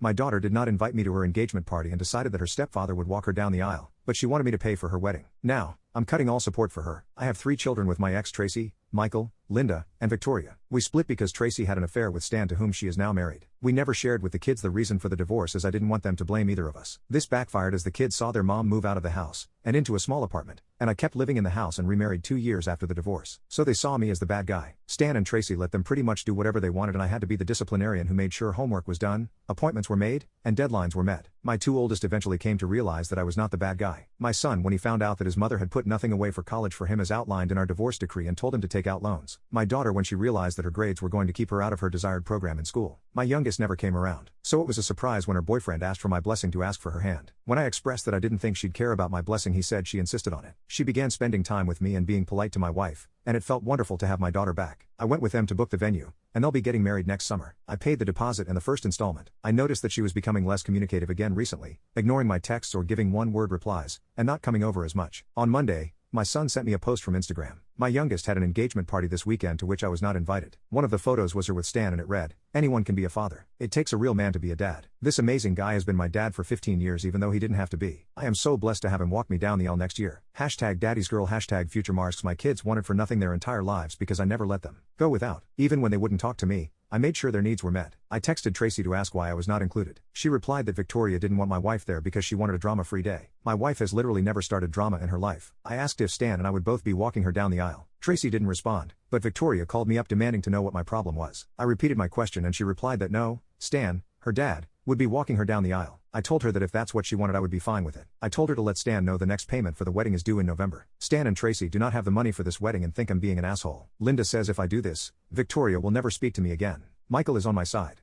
My daughter did not invite me to her engagement party and decided that her stepfather would walk her down the aisle, but she wanted me to pay for her wedding. Now, I'm cutting all support for her. I have 3 children with my ex Tracy, Michael, Linda, and Victoria. We split because Tracy had an affair with Stan, to whom she is now married. We never shared with the kids the reason for the divorce, as I didn't want them to blame either of us. This backfired as the kids saw their mom move out of the house and into a small apartment, and I kept living in the house and remarried 2 years after the divorce. So they saw me as the bad guy. Stan and Tracy let them pretty much do whatever they wanted, and I had to be the disciplinarian who made sure homework was done, appointments were made, and deadlines were met. My 2 oldest eventually came to realize that I was not the bad guy. My son, when he found out that his mother had put nothing away for college for him as outlined in our divorce decree and told him to take out loans. My daughter, when she realized that her grades were going to keep her out of her desired program in school. My youngest never came around, so it was a surprise when her boyfriend asked for my blessing to ask for her hand. When I expressed that I didn't think she'd care about my blessing, he said she insisted on it. She began spending time with me and being polite to my wife, and it felt wonderful to have my daughter back. I went with them to book the venue, and they'll be getting married next summer. I paid the deposit and the first installment. I noticed that she was becoming less communicative again recently, ignoring my texts or giving one-word replies, and not coming over as much. On Monday, my son sent me a post from Instagram. My youngest had an engagement party this weekend to which I was not invited. One of the photos was her with Stan, and it read, "Anyone can be a father. It takes a real man to be a dad. This amazing guy has been my dad for 15 years even though he didn't have to be. I am so blessed to have him walk me down the aisle next year. #daddy'sgirl #future my kids wanted for nothing their entire lives because I never let them go without. Even when they wouldn't talk to me, I made sure their needs were met. I texted Tracy to ask why I was not included. She replied that Victoria didn't want my wife there because she wanted a drama-free day. My wife has literally never started drama in her life. I asked if Stan and I would both be walking her down the aisle. Tracy didn't respond, but Victoria called me up demanding to know what my problem was. I repeated my question and she replied that no, Stan, her dad, would be walking her down the aisle. I told her that if that's what she wanted I would be fine with it. I told her to let Stan know the next payment for the wedding is due in November. Stan and Tracy do not have the money for this wedding and think I'm being an asshole. Linda says if I do this, Victoria will never speak to me again. Michael is on my side.